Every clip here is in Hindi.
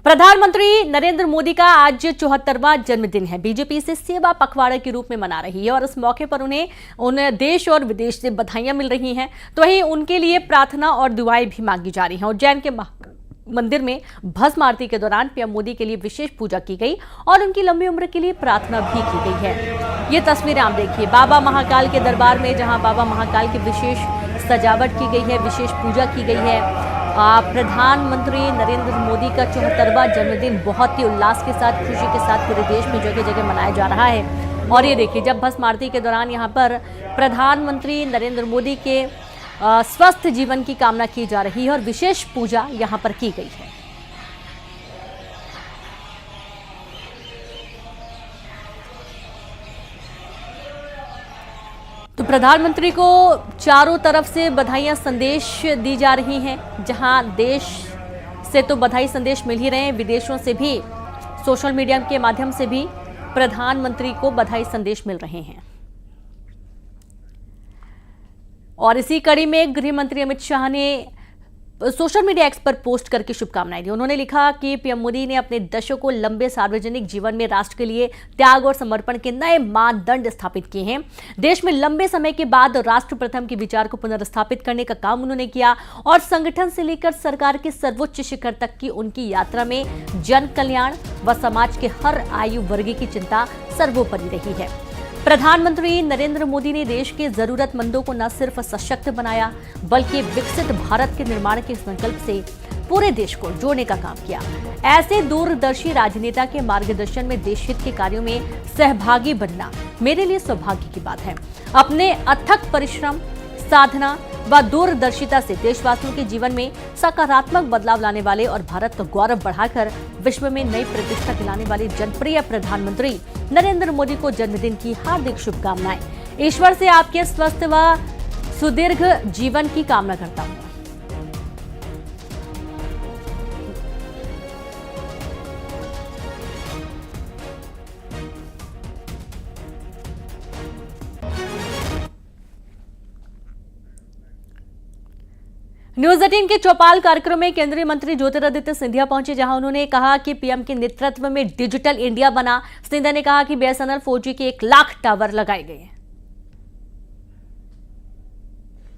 प्रधानमंत्री नरेंद्र मोदी का आज 74वां जन्मदिन है। बीजेपी से सेवा पखवाड़ा के रूप में मना रही है और इस मौके पर उन्हें देश और विदेश से बधाइयां मिल रही हैं। तो वहीं उनके लिए प्रार्थना और दुआएं भी मांगी जा रही हैं। उज्जैन के मंदिर में भस्म आरती के दौरान पीएम मोदी के लिए विशेष पूजा की गई और उनकी लंबी उम्र के लिए प्रार्थना भी की गई है। ये तस्वीरें आप देखिए बाबा महाकाल के दरबार में, जहां बाबा महाकाल की विशेष सजावट की गई है, विशेष पूजा की गई है। प्रधानमंत्री नरेंद्र मोदी का 74वां जन्मदिन बहुत ही उल्लास के साथ, खुशी के साथ पूरे देश में जगह जगह मनाया जा रहा है। और ये देखिए, जब भस्म आरती के दौरान यहाँ पर प्रधानमंत्री नरेंद्र मोदी के स्वस्थ जीवन की कामना की जा रही है और विशेष पूजा यहाँ पर की गई है। तो प्रधानमंत्री को चारों तरफ से बधाइयां संदेश दी जा रही हैं। जहां देश से तो बधाई संदेश मिल ही रहे हैं, विदेशों से भी सोशल मीडिया के माध्यम से भी प्रधानमंत्री को बधाई संदेश मिल रहे हैं। और इसी कड़ी में गृह मंत्री अमित शाह ने सोशल मीडिया एक्स पर पोस्ट करके शुभकामनाएं दी। उन्होंने लिखा कि पीएम मोदी ने अपने दशकों लंबे सार्वजनिक जीवन में राष्ट्र के लिए त्याग और समर्पण के नए मानदंड स्थापित किए हैं। देश में लंबे समय के बाद राष्ट्र प्रथम के विचार को पुनर्स्थापित करने का काम उन्होंने किया और संगठन से लेकर सरकार के सर्वोच्च शिखर तक की उनकी यात्रा में जन कल्याण व समाज के हर आयु वर्ग की चिंता सर्वोपरि रही है। प्रधानमंत्री नरेंद्र मोदी ने देश के जरूरतमंदों को न सिर्फ सशक्त बनाया, बल्कि विकसित भारत के निर्माण के संकल्प से पूरे देश को जोड़ने का काम किया। ऐसे दूरदर्शी राजनेता के मार्गदर्शन में देश हित के कार्यों में सहभागी बनना मेरे लिए सौभाग्य की बात है। अपने अथक परिश्रम, साधना व दूरदर्शिता से देशवासियों के जीवन में सकारात्मक बदलाव लाने वाले और भारत का गौरव बढ़ाकर विश्व में नई प्रतिष्ठा दिलाने वाले जनप्रिय प्रधानमंत्री नरेंद्र मोदी को जन्मदिन की हार्दिक शुभकामनाएं। ईश्वर से आपके स्वस्थ व सुदीर्घ जीवन की कामना करता हूं। न्यूज 18 के चौपाल कार्यक्रम में केंद्रीय मंत्री ज्योतिरादित्य सिंधिया पहुंचे, जहां उन्होंने कहा कि पीएम के नेतृत्व में डिजिटल इंडिया बना। सिंधिया ने कहा कि बीएसएनएल 4G के 1 लाख टावर लगाए गए।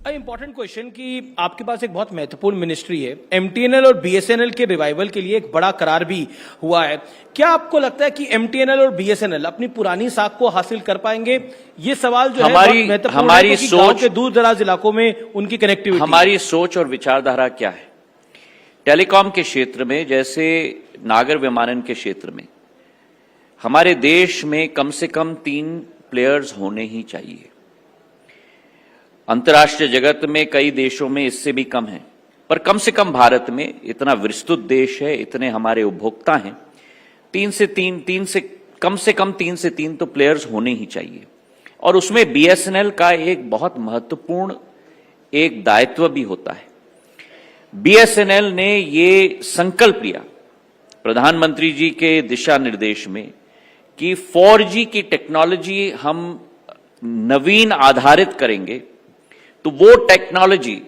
इंपॉर्टेंट क्वेश्चन कि आपके पास एक बहुत महत्वपूर्ण मिनिस्ट्री है। एमटीएनएल और बीएसएनएल के रिवाइवल के लिए एक बड़ा करार भी हुआ है। क्या आपको लगता है कि एमटीएनएल और बीएसएनएल अपनी पुरानी साख को हासिल कर पाएंगे? ये सवाल जो है बहुत महत्वपूर्ण है, क्योंकि गांव के दूर दराज इलाकों में उनकी कनेक्टिविटी। हमारी सोच और विचारधारा क्या है? टेलीकॉम के क्षेत्र में, जैसे नागर विमानन के क्षेत्र में, हमारे देश में कम से कम 3 प्लेयर्स होने ही चाहिए। अंतर्राष्ट्रीय जगत में कई देशों में इससे भी कम है, पर कम से कम भारत में, इतना विस्तृत देश है, इतने हमारे उपभोक्ता हैं, 3 से 3 तो प्लेयर्स होने ही चाहिए। और उसमें बीएसएनएल का एक बहुत महत्वपूर्ण एक दायित्व भी होता है। बीएसएनएल ने ये संकल्प लिया प्रधानमंत्री जी के दिशा निर्देश में कि 4G की टेक्नोलॉजी हम नवीन आधारित करेंगे, तो वो टेक्नोलॉजी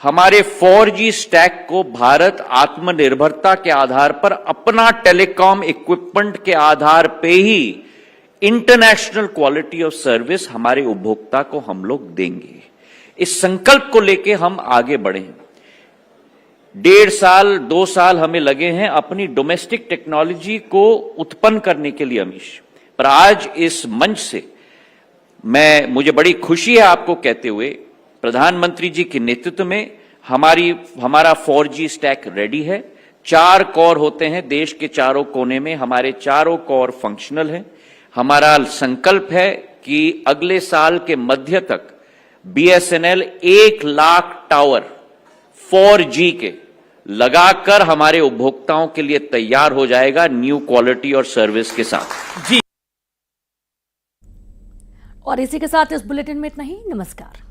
हमारे 4G स्टैक को भारत आत्मनिर्भरता के आधार पर अपना टेलीकॉम इक्विपमेंट के आधार पे ही इंटरनेशनल क्वालिटी ऑफ सर्विस हमारे उपभोक्ता को हम लोग देंगे। इस संकल्प को लेके हम आगे बढ़े हैं। 1.5 साल 2 साल हमें लगे हैं अपनी डोमेस्टिक टेक्नोलॉजी को उत्पन्न करने के लिए अमीश, पर आज इस मंच से मुझे बड़ी खुशी है आपको कहते हुए, प्रधानमंत्री जी के नेतृत्व में हमारा 4G स्टैक रेडी है। 4 कोर होते हैं देश के चारों कोने में, हमारे चारों कोर फंक्शनल हैं। हमारा संकल्प है कि अगले साल के मध्य तक बीएसएनएल 1 लाख टावर 4G के लगाकर हमारे उपभोक्ताओं के लिए तैयार हो जाएगा, न्यू क्वालिटी और सर्विस के साथ। जी। और इसी के साथ इस बुलेटिन में इतना ही। नमस्कार।